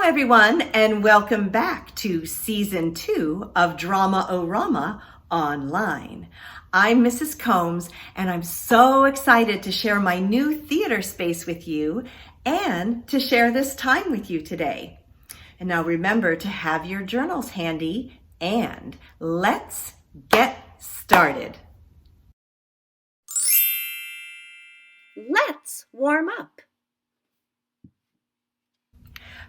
everyone, and welcome back to Season 2 of Drama-O-Rama Online. I'm Mrs. Combs, and I'm so excited to share my new theater space with you and to share this time with you today. And now remember to have your journals handy, and let's get started. Let's warm up.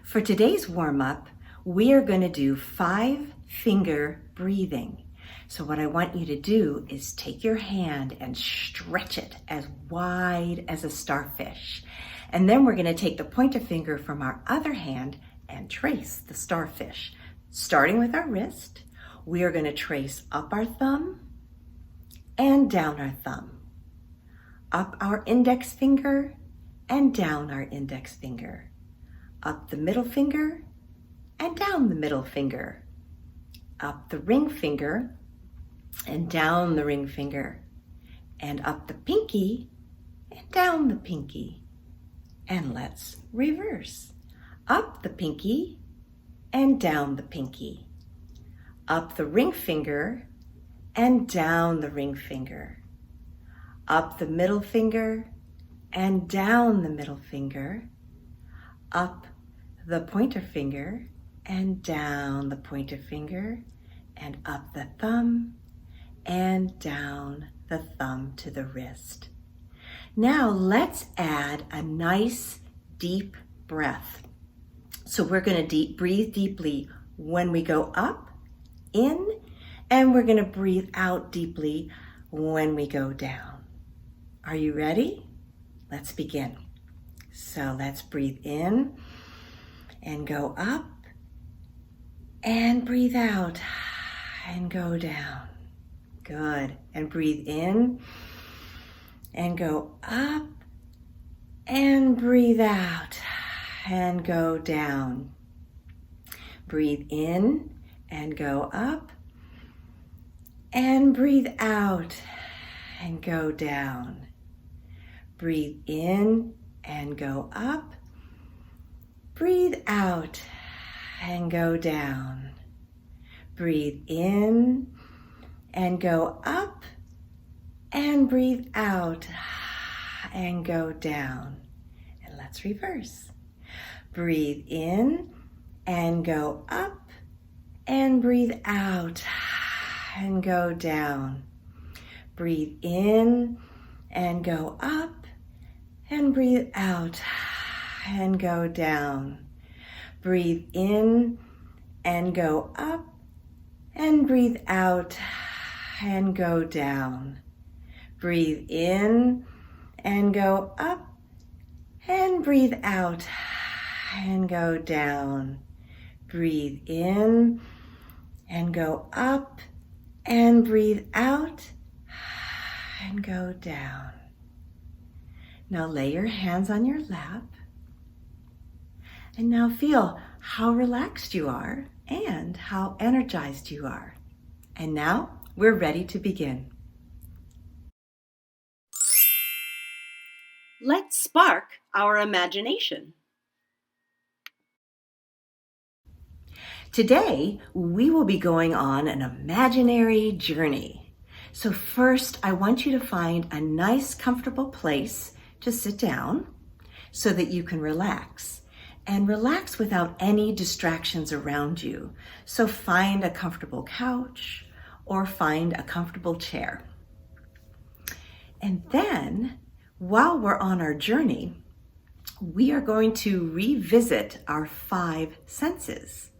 For today's warm-up, we are going to do 5-finger breathing. So what I want you to do is take your hand and stretch it as wide as a starfish. And then we're going to take the pointer finger from our other hand and trace the starfish. Starting with our wrist, we are going to trace up our thumb and down our thumb. Up our index finger and down our index finger. Up the middle finger and down the middle finger. Up the ring finger and down the ring finger. And up the pinky and down the pinky. And let's reverse. Up the pinky and down the pinky. Up the ring finger and down the ring finger. Up the middle finger and down the middle finger. Up the pointer finger and down the pointer finger, and up the thumb and down the thumb to the wrist. Now let's add a nice deep breath. So we're going to breathe deeply when we go up, in, and we're going to breathe out deeply when we go down. Are you ready? Let's begin. So let's breathe in and go up and breathe out and go down. Good. And breathe in and go up and breathe out and go down. Breathe in and go up and breathe out and go down. Breathe in and go up. Breathe out and go down. Breathe in and go up and breathe out and go down. And let's reverse. Breathe in and go up and breathe out and go down. Breathe in and go up and breathe out and go down. Breathe in and go up and breathe out and go down. Breathe in and go up and breathe out and go down. Breathe in and go up and breathe out and go down. Now lay your hands on your lap. And now feel how relaxed you are and how energized you are. And now we're ready to begin. Let's spark our imagination. Today, we will be going on an imaginary journey. So first, I want you to find a nice, comfortable place to sit down so that you can relax. And relax without any distractions around you. So find a comfortable couch or find a comfortable chair. And then, while we're on our journey, we are going to revisit our 5 senses.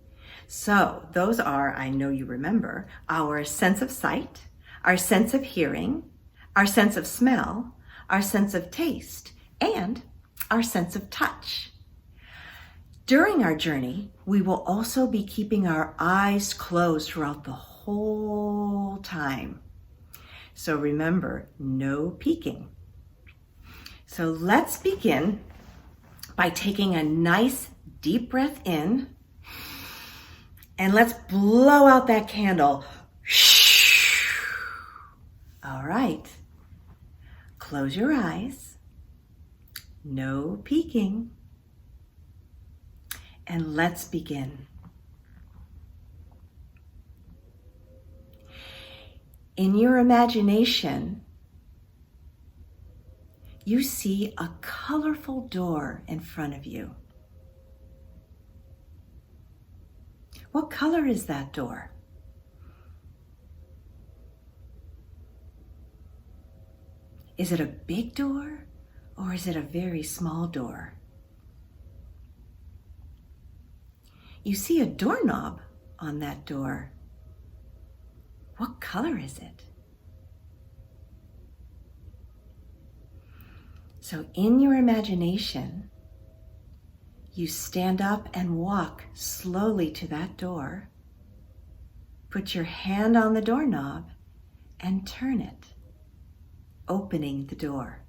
So those are, I know you remember, our sense of sight, our sense of hearing, our sense of smell, our sense of taste, and our sense of touch. During our journey, we will also be keeping our eyes closed throughout the whole time. So remember, no peeking. So let's begin by taking a nice deep breath in, and let's blow out that candle. All right. Close your eyes. No peeking. and let's begin. In your imagination, you see a colorful door in front of you. What color is that door? Is it a big door or is it a very small door? You see a doorknob on that door. What color is it? So in your imagination, you stand up and walk slowly to that door, put your hand on the doorknob and turn it, opening the door.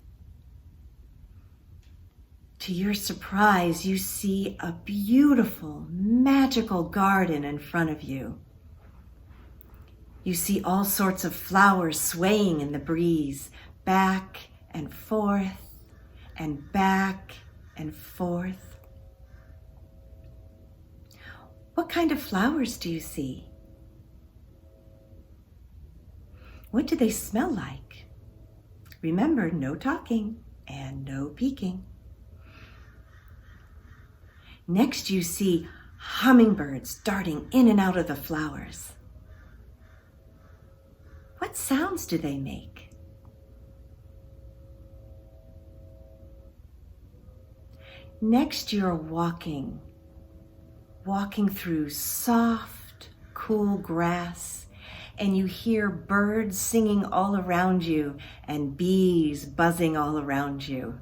To your surprise, you see a beautiful, magical garden in front of you. You see all sorts of flowers swaying in the breeze, back and forth and back and forth. What kind of flowers do you see? What do they smell like? Remember, no talking and no peeking. Next, you see hummingbirds darting in and out of the flowers. What sounds do they make? Next, you're walking through soft, cool grass, and you hear birds singing all around you and bees buzzing all around you.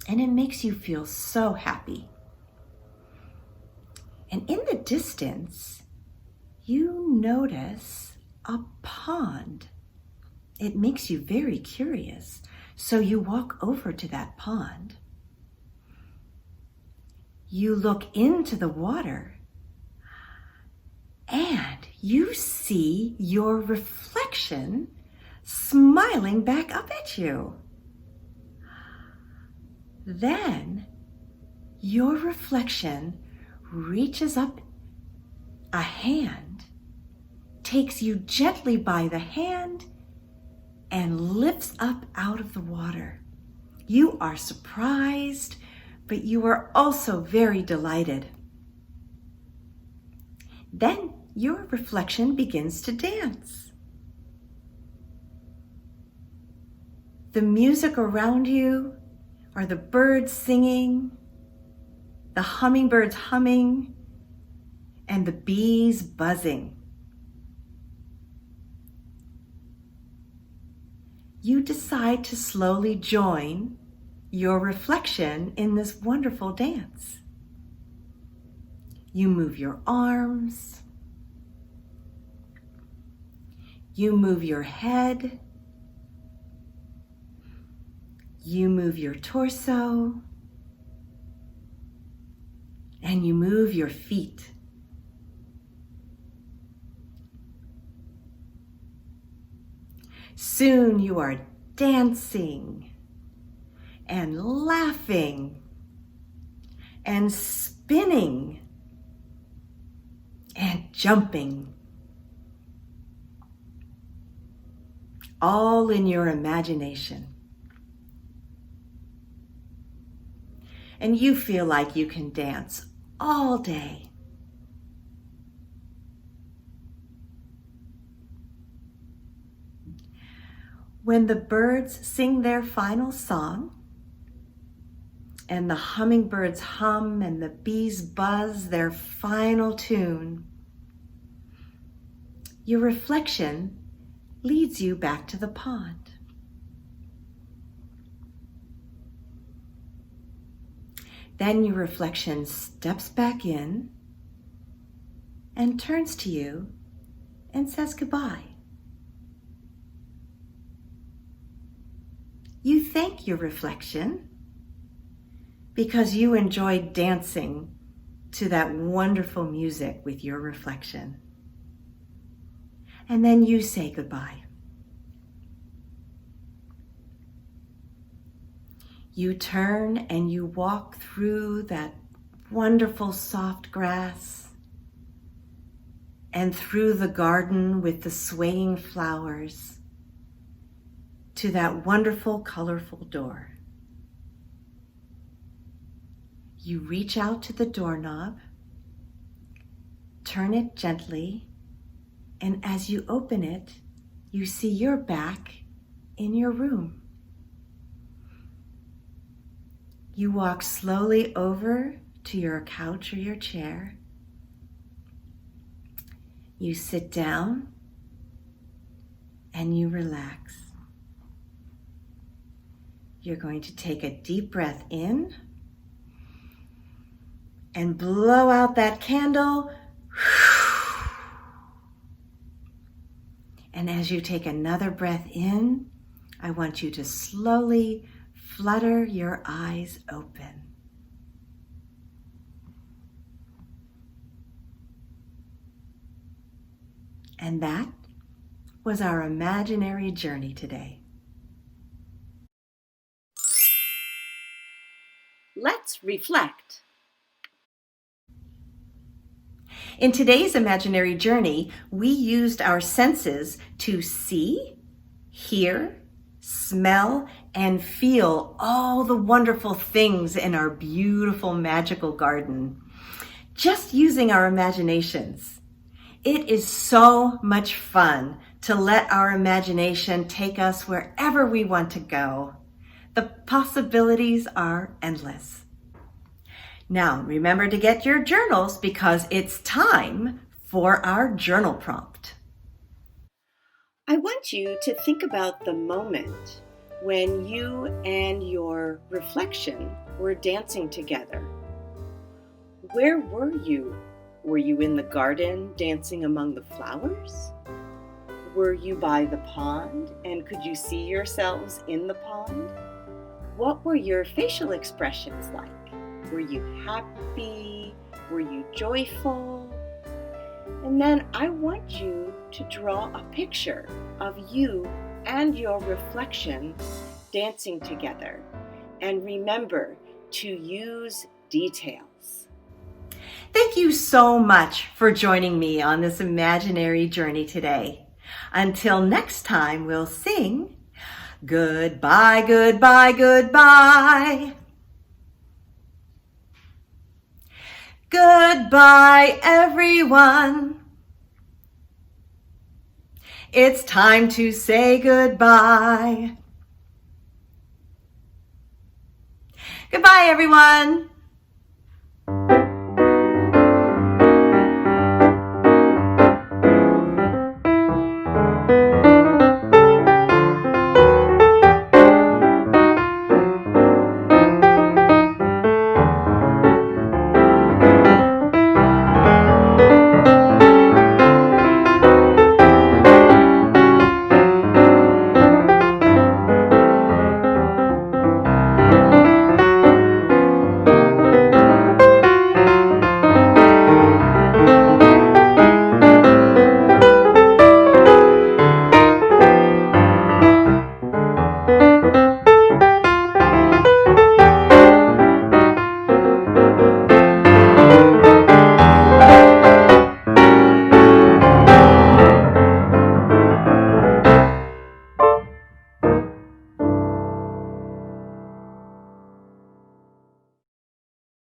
And it makes you feel so happy. And in the distance, you notice a pond. It makes you very curious, so you walk over to that pond. You look into the water and you see your reflection smiling back up at you. Then your reflection reaches up a hand, takes you gently by the hand, and lifts up out of the water. You are surprised, but you are also very delighted. Then your reflection begins to dance. The music around you are the birds singing, the hummingbirds humming, and the bees buzzing. You decide to slowly join your reflection in this wonderful dance. You move your arms, you move your head, you move your torso, and you move your feet. Soon you are dancing and laughing and spinning and jumping, all in your imagination. And you feel like you can dance all day. When the birds sing their final song, and the hummingbirds hum and the bees buzz their final tune, your reflection leads you back to the pond. Then your reflection steps back in and turns to you and says goodbye. You thank your reflection because you enjoyed dancing to that wonderful music with your reflection. And then you say goodbye. You turn and you walk through that wonderful soft grass, and through the garden with the swaying flowers to that wonderful, colorful door. You reach out to the doorknob, turn it gently, and as you open it, you see you're back in your room. You walk slowly over to your couch or your chair. You sit down and you relax. You're going to take a deep breath in and blow out that candle. And as you take another breath in, I want you to slowly flutter your eyes open. And that was our imaginary journey today. Let's reflect. In today's imaginary journey, we used our senses to see, hear, smell, and feel all the wonderful things in our beautiful magical garden, just using our imaginations. It is so much fun to let our imagination take us wherever we want to go. The possibilities are endless. Now, remember to get your journals because it's time for our journal prompt. I want you to think about the moment when you and your reflection were dancing together. Where were you? Were you in the garden dancing among the flowers? Were you by the pond and could you see yourselves in the pond? What were your facial expressions like? Were you happy? Were you joyful? And then I want you to draw a picture of you and your reflection dancing together. And remember to use details. Thank you so much for joining me on this imaginary journey today. Until next time, we'll sing goodbye, goodbye, goodbye. Goodbye, everyone. It's time to say goodbye. Goodbye, everyone.